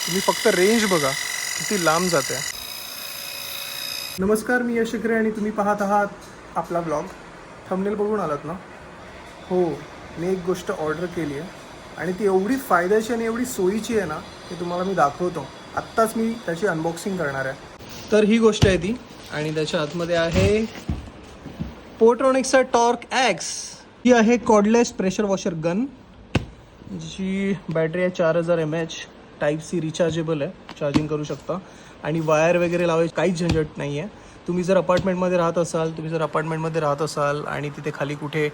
तुम्ही फक्त रेंज बघा किती लांब जाते. नमस्कार, मी यश शिकरे आणि तुम्ही पाहत आहात आपला ब्लॉग. थंबनेल बघून आलात ना? हो, मी एक गोष्ट ऑर्डर केली आहे आणि ती एवढी फायद्याची आणि एवढी सोयीची आहे ना, की तुम्हाला मी दाखवतो. आत्ताच मी त्याची अनबॉक्सिंग करणार आहे. तर ही गोष्ट आहे ती, आणि त्याच्या आतमध्ये आहे पोर्ट्रॉनिक्सचा टॉर्क एक्स. ही आहे कॉर्डलेस प्रेशर वॉशर गन, जी बॅटरी आहे 4000 mAh. टाईप सी रिचार्जेबल आहे, चार्जिंग करू शकता आणि वायर वगैरे लावायची काहीच झंझट नाही आहे. तुम्ही जर अपार्टमेंटमध्ये राहत असाल आणि तिथे खाली कुठे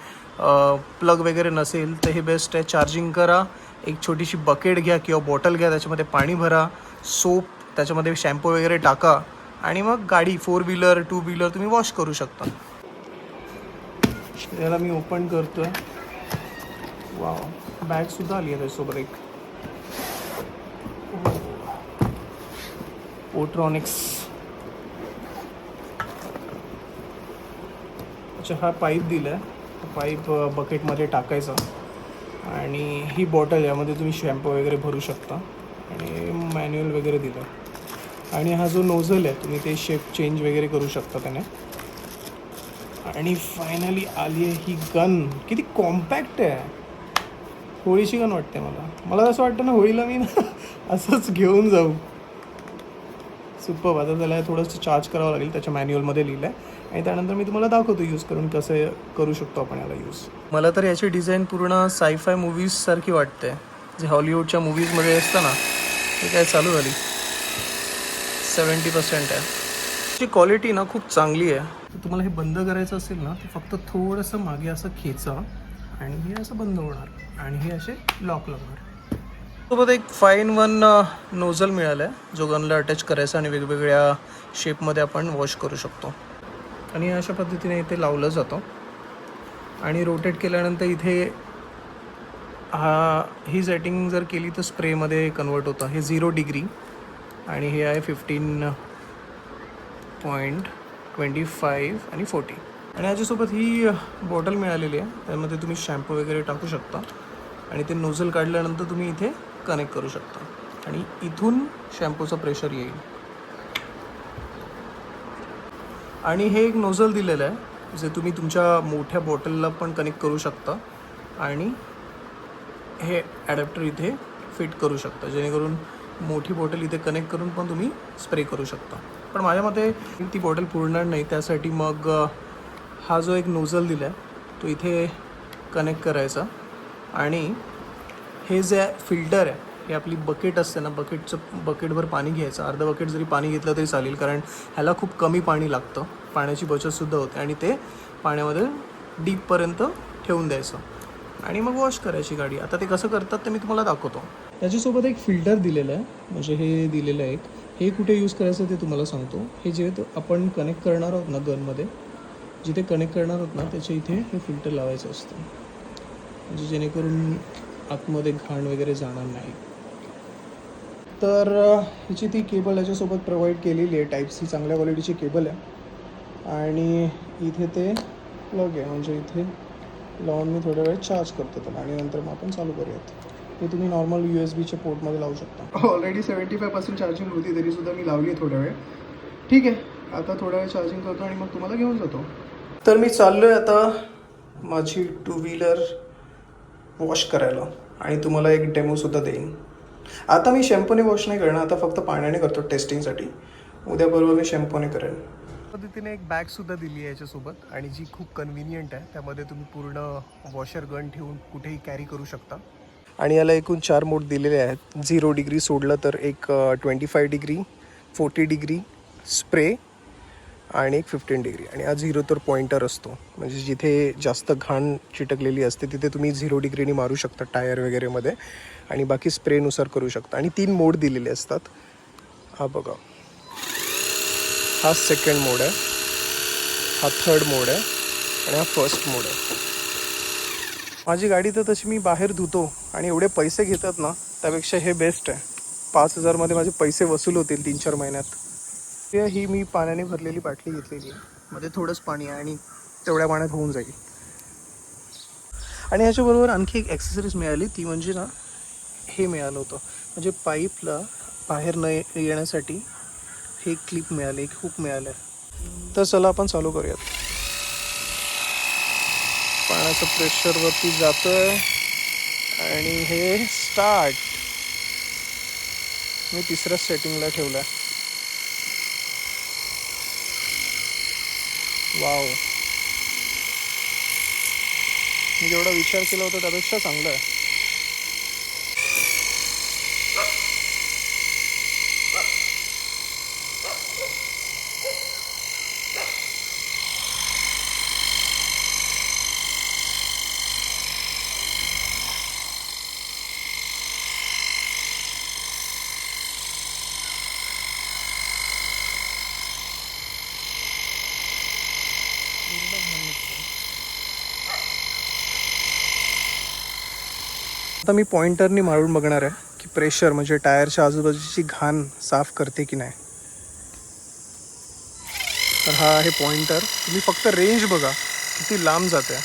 प्लग वगैरे नसेल तर हे बेस्ट आहे. चार्जिंग करा, एक छोटीशी बकेट घ्या किंवा बॉटल घ्या, त्याच्यामध्ये पाणी भरा, सोप, त्याच्यामध्ये शॅम्पू वगैरे टाका आणि मग गाडी 4 व्हीलर 2 व्हीलर तुम्ही वॉश करू शकता. याला मी ओपन करतोय. वाव, बॅगसुद्धा आली आहे त्याच्यासोबत एक. पोर्ट्रॉनिक्स. अच्छा, हा पाईप दिला आहे. पाईप बकेटमध्ये टाकायचा आणि ही बॉटल, यामध्ये तुम्ही शॅम्पू वगैरे भरू शकता आणि मॅन्युअल वगैरे दिलं आहे. आणि हा जो नोझल आहे तुम्ही ते शेप चेंज वगैरे करू शकता त्याने. आणि फायनली आली आहे ही गन. किती कॉम्पॅक्ट आहे. होळीची गन वाटते मला असं वाटतं ना, होळीला मी ना असंच घेऊन जाऊ. सुपर. आता त्याला थोडंसं चार्ज करावं लागेल, त्याच्या मॅन्युअलमध्ये लिहिलं आहे आणि त्यानंतर मी तुम्हाला दाखवतो यूज करून कसं करू शकतो आपण याला यूज. मला तर याची डिझाईन पूर्ण सायफाय मूवीजसारखी वाटते, जे हॉलिवूडच्या मूवीजमध्ये असतं ना, ते काय चालू झाली. 70% आहे. त्याची क्वालिटी ना खूप चांगली आहे. तर तुम्हाला हे बंद करायचं असेल ना, तर फक्त थोडंसं मागे असं खेचा आणि हे असं बंद होणार आणि हे असे लॉक लागणार. सोबत एक 5-in-1 नोझल मिळालं आहे, जो गनला अटॅच करायचा आणि वेगवेगळ्या शेपमध्ये आपण वॉश करू शकतो. आणि अशा पद्धतीने इथे लावलं जातं आणि रोटेट केल्यानंतर इथे ही सेटिंग जर केली तर स्प्रेमध्ये कन्वर्ट होतं. हे 0 डिग्री आणि हे आहे 15.25 आणि 40. आणि याच्यासोबत ही बॉटल मिळालेली आहे, त्यामध्ये तुम्ही शॅम्पू वगैरे टाकू शकता आणि ते नोझल काढल्यानंतर तुम्ही इथे कनेक्ट करू शकता आणि इथून शॅम्पूचं प्रेशर येईल. आणि हे एक नोझल दिलेलं आहे, जे तुम्ही तुमच्या मोठ्या बॉटलला पण कनेक्ट करू शकता आणि हे ॲडॅप्टर इथे फिट करू शकता, जेणेकरून मोठी बॉटल इथे कनेक्ट करून पण तुम्ही स्प्रे करू शकता. पण माझ्या मते ती बॉटल पुरणार नाही, त्यासाठी मग हा जो एक नोझल दिला आहे तो इथे कनेक्ट करायचा आणि हे जे फिल्टर आहे, हे आपली बकेट असते ना, बकेटभर पाणी घ्यायचं. अर्धा बकेट जरी पाणी घेतलं तरी चालेल, कारण ह्याला खूप कमी पाणी लागतं. पाण्याची बचतसुद्धा होते आणि ते पाण्यामध्ये डीपपर्यंत ठेवून द्यायचं आणि मग वॉश करायची गाडी. आता ते कसं करतात ते मी तुम्हाला दाखवतो. त्याच्यासोबत एक फिल्टर दिलेलं आहे, म्हणजे हे दिलेलं आहे एक. हे कुठे यूज करायचं ते तुम्हाला सांगतो. हे जे आपण कनेक्ट करणार आहोत ना गनमध्ये, जिथे कनेक्ट करणार आहोत ना त्याच्या इथे हे फिल्टर लावायचं असतं, म्हणजे जेणेकरून आतमध्ये घाण वगैरे जाणार नाही. तर ह्याची ती केबल याच्यासोबत प्रोव्हाइड केलेली आहे. टाईप सी चांगल्या क्वालिटीची केबल आहे आणि इथे ते प्लग आहे, म्हणजे इथे लावून मी थोड्या वेळ चार्ज करतो त्याला आणि नंतर मग आपण चालू करूयात. हे तुम्ही नॉर्मल USB पोर्टमध्ये लावू शकता. ऑलरेडी 75% चार्जिंग होती, तरीसुद्धा मी लावली आहे थोड्या वेळ. ठीक आहे, आता थोड्या वेळ चार्जिंग करतो आणि मग तुम्हाला घेऊन जातो. तर मी चाललो आहे आता माझी 2 व्हीलर वॉश करायला आणि तुम्हाला एक डेमोसुद्धा देईन. आता मी शॅम्पूने वॉश नाही करणार, आता फक्त पाण्याने करतो टेस्टिंगसाठी. उद्या परवा मी शॅम्पूने करेन. पद्धतीने एक बॅगसुद्धा दिली आहे याच्यासोबत आणि जी खूप कन्व्हिनियंट आहे. त्यामध्ये तुम्ही पूर्ण वॉशर गन ठेवून कुठेही कॅरी करू शकता. आणि याला एकूण 4 मोड दिलेले आहेत. 0 डिग्री सोडलं तर एक 25 डिग्री, 40 डिग्री स्प्रे आणि एक 15 डिग्री. आणि हा 0 तर पॉइंटर असतो, म्हणजे जिथे जास्त घाण चिटकलेली असते तिथे तुम्ही 0 डिग्रीनी मारू शकता टायर वगैरेमध्ये आणि बाकी स्प्रेनुसार करू शकता. आणि 3 मोड दिलेले असतात. हा बघा, हा सेकंड मोड आहे, हा थर्ड मोड आहे आणि हा फर्स्ट मोड आहे. माझी गाडी तर तशी मी बाहेर धुतो आणि एवढे पैसे घेतात ना, त्यापेक्षा हे बेस्ट आहे. 5000मध्ये माझे पैसे वसूल होतील 3-4 महिन्यात. ही मी पाण्याने भरलेली बाटली घेतलेली आहे, मध्ये थोडंच पाणी आहे आणि तेवढ्या पाण्यात होऊन जाईल. आणि ह्याच्याबरोबर आणखी एक ॲक्सेसरीज मिळाली, ती म्हणजे ना हे मिळालं होतं, म्हणजे पाईपला बाहेर न येण्यासाठी हे एक क्लिप मिळाले, एक हुक मिळालं आहे. तर चला आपण चालू करूयात. पाण्याचं प्रेशर वरती जातोय आणि हे स्टार्ट. मी तिसऱ्या सेटिंगला ठेवलं आहे. वाव, मी जेवढा विचार केला होता त्यापेक्षा चांगलं आहे. आता मी पॉइंटरनी मारून बघणार आहे की प्रेशर म्हणजे टायरच्या आजूबाजूची घाण साफ करते की नाही. तर हा आहे पॉइंटर. तुम्ही फक्त रेंज बघा किती लांब जाते.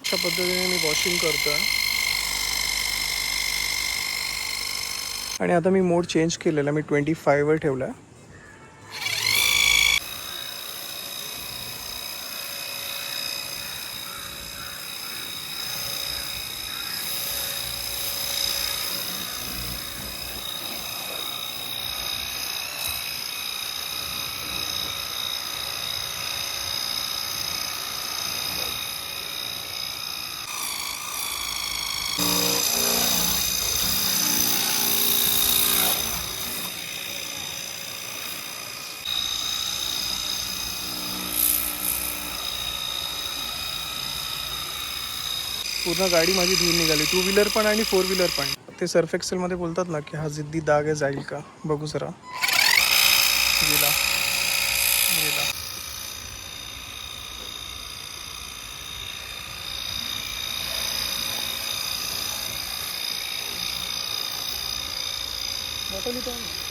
अशा पद्धतीने मी वॉशिंग करतो आहे. आणि आता मी मोड चेंज केलेला, मी 25वर ठेवला आहे. पूर्ण गाडी माझी धुवून निघाली, 2 व्हीलर पण आणि 4 व्हीलर पण. ते सर्फ एक्सेलमध्ये बोलतात ना की हा जिद्दी डाग आहे, जाईल का बघू जरा. गेला गेला. बॉटल इथं आहे.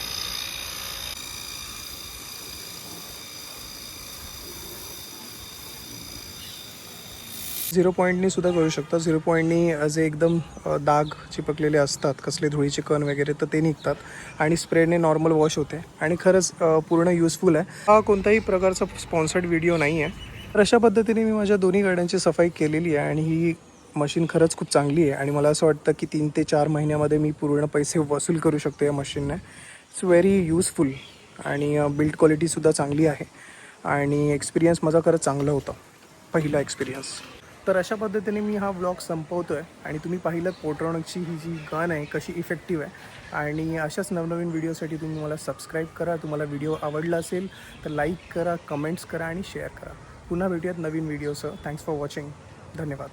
0 पॉईंटनी सुद्धा करू शकता. 0 पॉईंटनी जे एकदम डाग चिपकलेले असतात, कसले धुळीचे कण वगैरे, तर ते निघतात आणि स्प्रेने नॉर्मल वॉश होते आणि खरंच पूर्ण युजफुल आहे. हा कोणत्याही प्रकारचा स्पॉन्सर्ड व्हिडिओ नाही आहे. तर अशा पद्धतीने मी माझ्या दोन्ही गाड्यांची सफाई केलेली आहे आणि ही मशीन खरंच खूप चांगली आहे आणि मला असं वाटतं की 3 ते 4 महिन्यामध्ये मी पूर्ण पैसे वसूल करू शकतो या मशीनने. इट्स व्हेरी युजफुल आणि बिल्ड क्वालिटीसुद्धा चांगली आहे आणि एक्सपिरियन्स माझा खरंच चांगला होता, पहिला एक्सपिरियन्स. तर अशा पद्धतीने मी हा व्लॉग संपवतो आहे आणि तुम्ही पाहिलं पोट्रॉनिकची ही जी गन आहे कशी इफेक्टिव्ह आहे. आणि अशाच नवनवीन व्हिडिओसाठी तुम्ही मला सबस्क्राईब करा. तुम्हाला व्हिडिओ आवडला असेल तर लाईक करा, कमेंट्स करा आणि शेअर करा. पुन्हा भेटूयात नवीन व्हिडिओसह. Thanks for watching. धन्यवाद.